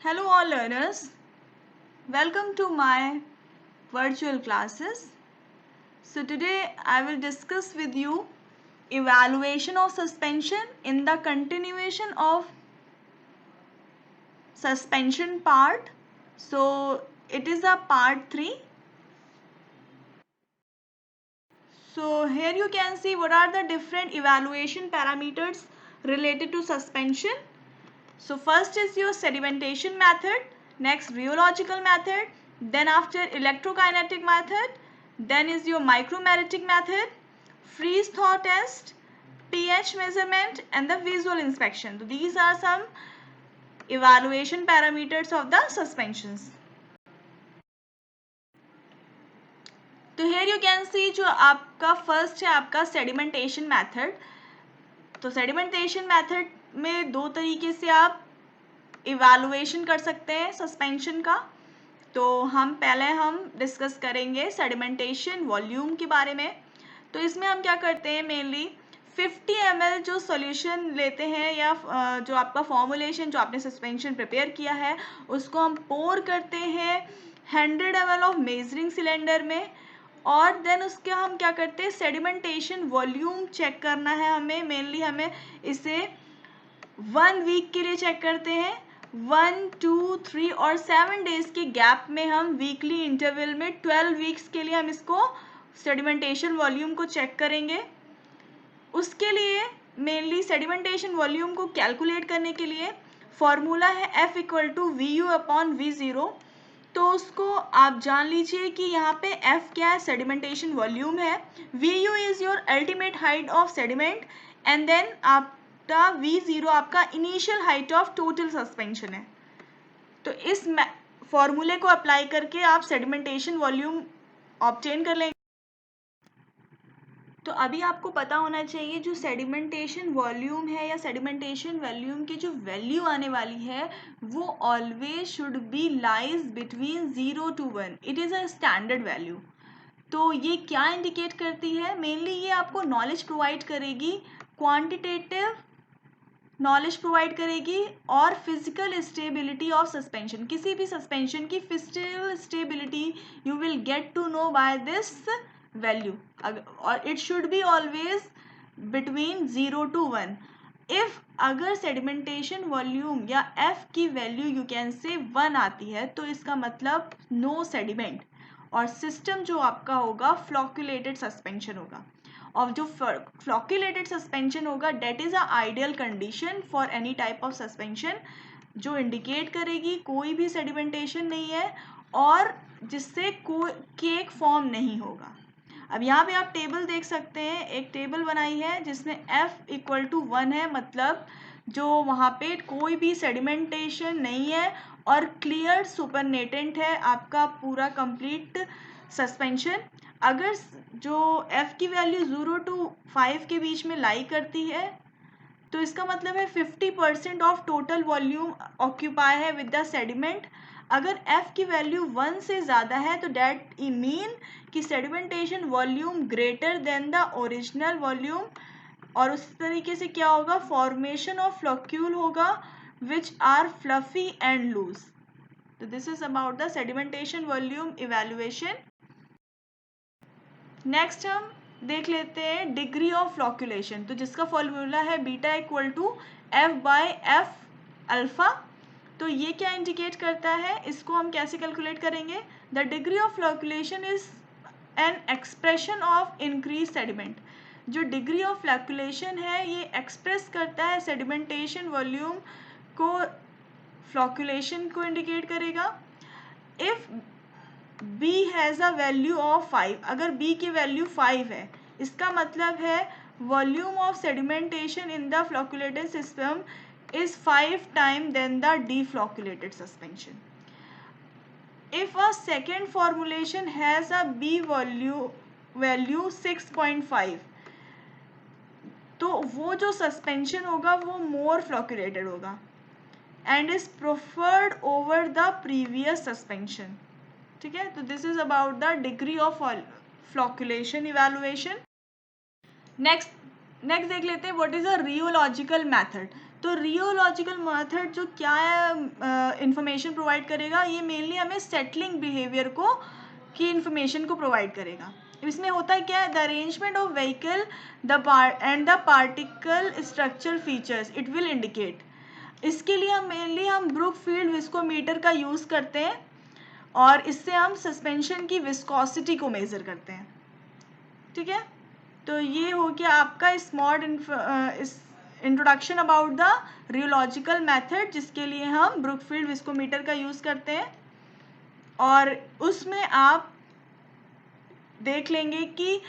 Hello all learners, welcome to my virtual classes. So today I will discuss with you evaluation of suspension in the continuation of suspension part. So it is a part 3. So here you can see what are the different evaluation parameters related to suspension. So first is your sedimentation method, next rheological method, then after electrokinetic method, then is your micromeretic method, freeze thaw test, pH measurement and the visual inspection. So these are some evaluation parameters of the suspensions. तो here you can see जो आपका first है आपका sedimentation method. तो sedimentation method में दो तरीके से आप इवैल्यूएशन कर सकते हैं सस्पेंशन का. तो हम डिस्कस करेंगे सेडिमेंटेशन वॉल्यूम के बारे में. तो इसमें हम क्या करते हैं, मेनली 50 ml जो सॉल्यूशन लेते हैं या जो आपका फॉर्मुलेशन जो आपने सस्पेंशन प्रिपेयर किया है उसको हम पोर करते हैं 100 ml ऑफ मेजरिंग सिलेंडर में. और देन उसके हम क्या करते हैं, सेडिमेंटेशन वॉल्यूम चेक करना है हमें. मेनली हमें इसे 1 वीक के लिए चेक करते हैं. 1, 2, 3 और 7 डेज के गैप में हम वीकली इंटरवल में 12 वीक्स के लिए हम इसको सेडिमेंटेशन वॉल्यूम को चेक करेंगे. उसके लिए मेनली सेडिमेंटेशन वॉल्यूम को कैलकुलेट करने के लिए फॉर्मूला है F = VU/V0. तो उसको आप जान लीजिए कि यहाँ पे F क्या है, सेडिमेंटेशन वॉल्यूम है. VU is your ultimate height of sediment and then आपका V0 आपका initial height of total suspension है. तो इस फॉर्मूले को अप्लाई करके आप सेडिमेंटेशन वॉल्यूम ऑब्टेन कर लेंगे. तो अभी आपको पता होना चाहिए जो सेडिमेंटेशन वॉल्यूम है या सेडिमेंटेशन वॉल्यूम की जो वैल्यू आने वाली है वो always should be lies between 0 to 1. It is a standard value. तो ये क्या इंडिकेट करती है, मेनली ये आपको नॉलेज प्रोवाइड करेगी, क्वांटिटेटिव नॉलेज प्रोवाइड करेगी और फिजिकल स्टेबिलिटी ऑफ सस्पेंशन. किसी भी सस्पेंशन की physical stability you will get to know by this value. और it should be always between 0 to 1. If अगर सेडिमेंटेशन वॉल्यूम या F की वैल्यू यू कैन से 1 आती है तो इसका मतलब नो सेडिमेंट और सिस्टम जो आपका होगा फ्लॉक्यूलेटेड सस्पेंशन होगा. और जो फ्लॉक्यूलेटेड सस्पेंशन होगा that is a ideal condition for any type of suspension जो इंडिकेट करेगी कोई भी सेडिमेंटेशन नहीं है और जिससे कोई केक फॉर्म नहीं होगा. अब यहाँ पे आप टेबल देख सकते हैं, एक टेबल बनाई है जिसमें F = 1 है, मतलब जो वहाँ पे कोई भी सेडिमेंटेशन नहीं है और क्लियर सुपरनेटेंट है आपका पूरा कंप्लीट सस्पेंशन. अगर जो F की वैल्यू 0 to 5 के बीच में लाई करती है तो इसका मतलब है 50% ऑफ टोटल वॉल्यूम ऑक्यूपाई है विद द सेडिमेंट. अगर F की वैल्यू 1 से ज़्यादा है तो डेट मीन कि sedimentation volume greater than the original volume. और उस तरीके से क्या होगा, फॉर्मेशन ऑफ फ्लॉक्यूल होगा which are fluffy and loose. तो this is about the sedimentation volume evaluation. Next हम देख लेते हैं डिग्री ऑफ फ्लॉक्यूलेशन. तो जिसका फॉर्मूला है बीटा = F/F अल्फा. तो ये क्या इंडिकेट करता है, इसको हम कैसे कैलकुलेट करेंगे. The degree of flocculation is an expression of increase sediment. जो डिग्री ऑफ फ्लॉक्यूलेशन है ये एक्सप्रेस करता है सेडिमेंटेशन वॉल्यूम को, फ्लॉक्यूलेशन को इंडिकेट करेगा. If B has a value of 5, अगर B की वैल्यू 5 है इसका मतलब है volume of sedimentation in the flocculated system is 5 times than the deflocculated suspension. If a second formulation has a B value 6.5 तो वो जो सस्पेंशन होगा वो मोर फ्लॉक्यूलेटेड होगा and is preferred over the previous suspension. ठीक है, तो this is about the degree of flocculation evaluation. Next देख लेते हैं what is a rheological method. तो रियोलॉजिकल मेथड जो क्या है इंफॉर्मेशन प्रोवाइड करेगा, ये मेनली हमें सेटलिंग बिहेवियर को की इंफॉर्मेशन को प्रोवाइड करेगा। इसमें होता है क्या है, the arrangement of vehicle and the particle structure features it will indicate. इसके लिए हम मेनली ब्रुकफील्ड विस्कोमीटर का यूज़ करते हैं और इससे हम सस्पेंशन की विस्कोसिटी को मेज़र करते हैं। ठीक है, तो ये हो गया आपका small introduction about the rheological method, जिसके लिए हम ब्रुकफील्ड विस्कोमीटर का यूज़ करते हैं। और उसमें आप देख लेंगे कि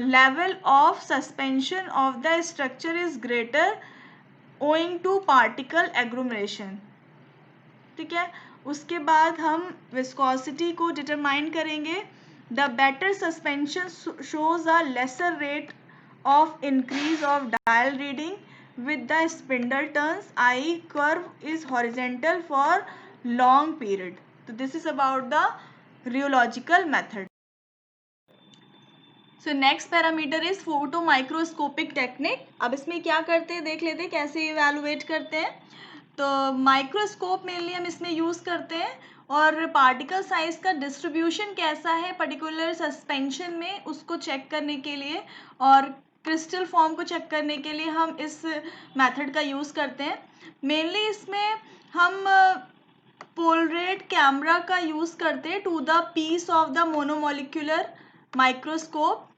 level of suspension of the structure is greater owing to particle agglomeration. ठीक है, उसके बाद हम विस्कोसिटी को डिटरमाइन करेंगे। The better suspension shows a lesser rate of increase of dial reading with the spindle turns, I curve is horizontal for long period. So this is about the rheological method. So next parameter is photo microscopic technique. अब इसमें क्या करते हैं देख लेते हैं कैसे evaluate करते हैं। तो माइक्रोस्कोप मेनली हम इसमें यूज़ करते हैं और पार्टिकल साइज का डिस्ट्रीब्यूशन कैसा है पर्टिकुलर सस्पेंशन में उसको चेक करने के लिए और क्रिस्टल फॉर्म को चेक करने के लिए हम इस मेथड का यूज़ करते हैं। मेनली इसमें हम पोलरेड कैमरा का यूज़ करते हैं to the piece of the monomolecular microscope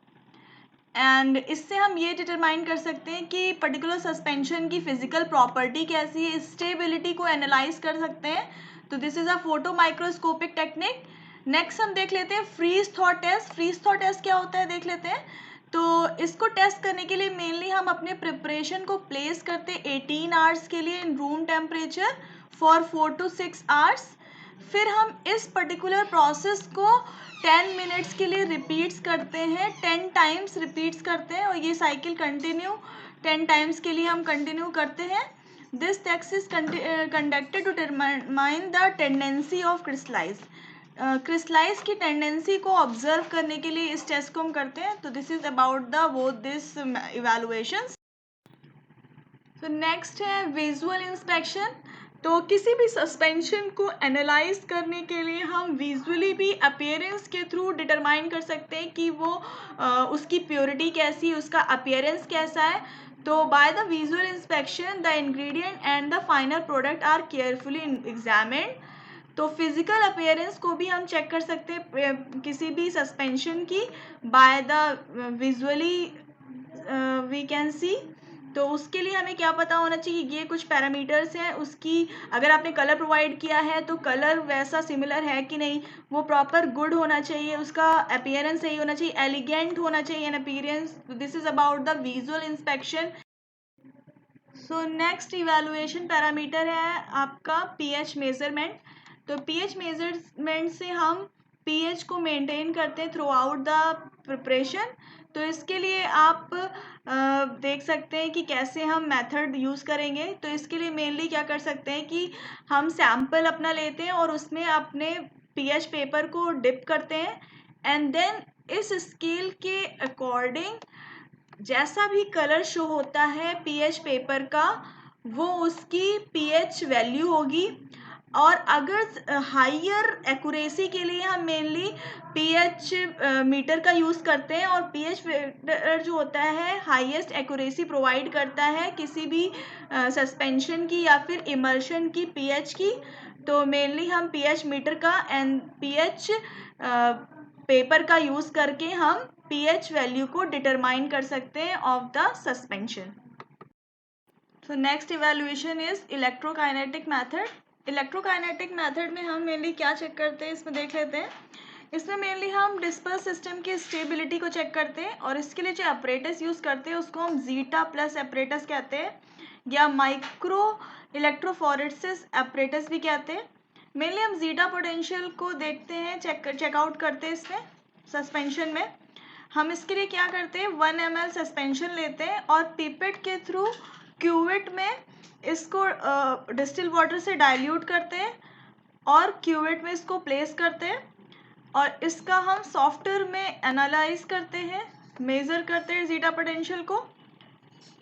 and इससे हम ये डिटरमाइन कर सकते हैं कि पर्टिकुलर सस्पेंशन की फिजिकल प्रॉपर्टी कैसी है, स्टेबिलिटी को एनालाइज कर सकते हैं। तो this is a photo microscopic technique. Next हम देख लेते हैं freeze thaw test. Freeze thaw test क्या होता है देख लेते हैं। तो इसको टेस्ट करने के लिए मेनली हम अपने प्रिपरेशन को प्लेस करते हैं 18 आवर्स के लिए in room temperature for 4 to 6 hours. फिर हम इस पर्टिकुलर प्रोसेस को 10 मिनट्स के लिए रिपीट्स करते हैं, 10 टाइम्स रिपीट्स करते हैं और ये साइकिल कंटिन्यू 10 टाइम्स के लिए हम कंटिन्यू करते हैं। This test is conducted to determine the tendency of crystallize. Crystallize की टेंडेंसी को ऑब्जर्व करने के लिए इस टेस्ट को हम करते हैं। तो this is about the both this evaluations. तो नेक्स्ट है विजुअल इंस्पेक्शन। तो किसी भी सस्पेंशन को एनालाइज करने के लिए हम विजुअली भी अपीयरेंस के थ्रू डिटरमाइन कर सकते हैं कि वो उसकी प्योरिटी कैसी, उसका अपीयरेंस कैसा है। तो by the visual inspection the ingredient and the final product are carefully examined. तो फिजिकल अपीयरेंस को भी हम चेक कर सकते हैं किसी भी सस्पेंशन की by the visually we can see. तो उसके लिए हमें क्या पता होना चाहिए, ये कुछ पैरामीटर्स हैं उसकी। अगर आपने कलर प्रोवाइड किया है तो कलर वैसा सिमिलर है कि नहीं, वो प्रॉपर गुड होना चाहिए, उसका अपीयरेंस सही होना चाहिए, एलिगेंट होना चाहिए an appearance. This is about the visual inspection. So next evaluation parameter है आपका पीएच मेजरमेंट। तो पीएच मेजरमेंट से हम पीएच को मेंटेन करते हैं थ्रू आउट द प्रिपरेशन। तो इसके लिए आप देख सकते हैं कि कैसे हम मेथड यूज़ करेंगे। तो इसके लिए मेनली क्या कर सकते हैं कि हम सैम्पल अपना लेते हैं और उसमें अपने पीएच पेपर को डिप करते हैं एंड देन इस स्केल के अकॉर्डिंग जैसा भी कलर शो होता है पीएच पेपर का वो उसकी पीएच वैल्यू होगी। और अगर हाइयर एक्यूरेसी के लिए हम मेनली पीएच मीटर का यूज़ करते हैं और पीएच मीटर जो होता है हाईएस्ट एक्यूरेसी प्रोवाइड करता है किसी भी सस्पेंशन की या फिर इमल्शन की पीएच की। तो मेनली हम पीएच मीटर का एंड पीएच पेपर का यूज़ करके हम पीएच वैल्यू को डिटरमाइन कर सकते हैं ऑफ द सस्पेंशन। तो next evaluation is electrokinetic method. Electrokinetic method में हम मेनली क्या चेक करते हैं इसमें देख लेते हैं। इसमें मेनली हम डिस्पर्स सिस्टम की स्टेबिलिटी को चेक करते हैं और इसके लिए जो अपरेटस यूज़ करते हैं उसको हम जीटा प्लस अपरेटस कहते हैं या माइक्रो इलेक्ट्रोफोरेसिस अपरेटस भी कहते हैं। मेनली हम जीटा पोटेंशियल को देखते हैं, चेकआउट करते हैं इसमें सस्पेंशन में। हम इसके लिए क्या करते हैं 1 ml सस्पेंशन लेते हैं और पिपेट के थ्रू क्यूवेट में इसको डिस्टिल वाटर से डाइल्यूट करते हैं और क्यूवेट में इसको प्लेस करते हैं और इसका हम सॉफ्टवेयर में एनालाइज करते हैं, मेज़र करते हैं जीटा पोटेंशियल को।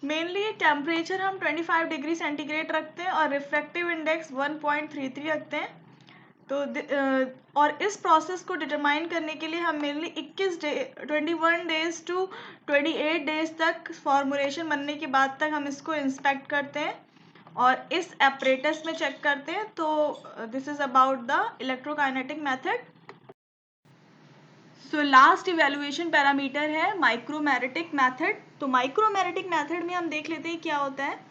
मेनली टेम्परेचर हम 25 डिग्री सेंटीग्रेड रखते हैं और रिफ्रैक्टिव इंडेक्स 1.33 रखते हैं। तो और इस प्रोसेस को डिटरमाइन करने के लिए हम मेनली 21 डेज टू 28 डेज तक फॉर्मुलेशन बनने के बाद तक हम इसको इंस्पेक्ट करते हैं और इस एपरेटस में चेक करते हैं। तो this is about the electrokinetic method. So last evaluation parameter है माइक्रोमैरेटिक मेथड। तो माइक्रोमैरेटिक मेथड में हम देख लेते हैं क्या होता है।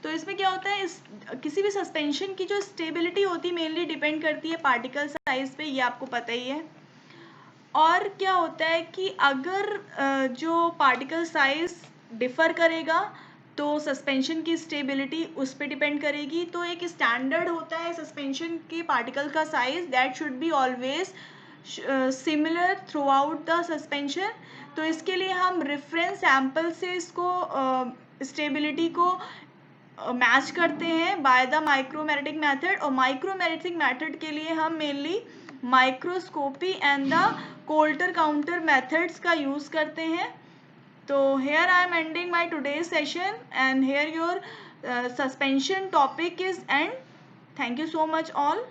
तो इसमें क्या होता है, इस किसी भी सस्पेंशन की जो स्टेबिलिटी होती है मेनली डिपेंड करती है पार्टिकल साइज पे, ये आपको पता ही है। और क्या होता है कि अगर जो पार्टिकल साइज डिफर करेगा तो सस्पेंशन की स्टेबिलिटी उस पर डिपेंड करेगी। तो एक स्टैंडर्ड होता है सस्पेंशन के पार्टिकल का size, that should be always similar through out the suspension. तो इसके लिए हम रेफरेंस सैंपल से इसको स्टेबिलिटी को मैच करते हैं बाय द माइक्रोमैरेटिक मेथड। और माइक्रोमैरेटिक मेथड के लिए हम mainly microscopy and the Coulter counter methods का यूज़ करते हैं। तो here I am ending my today's session and here your suspension topic is end. Thank you so much all.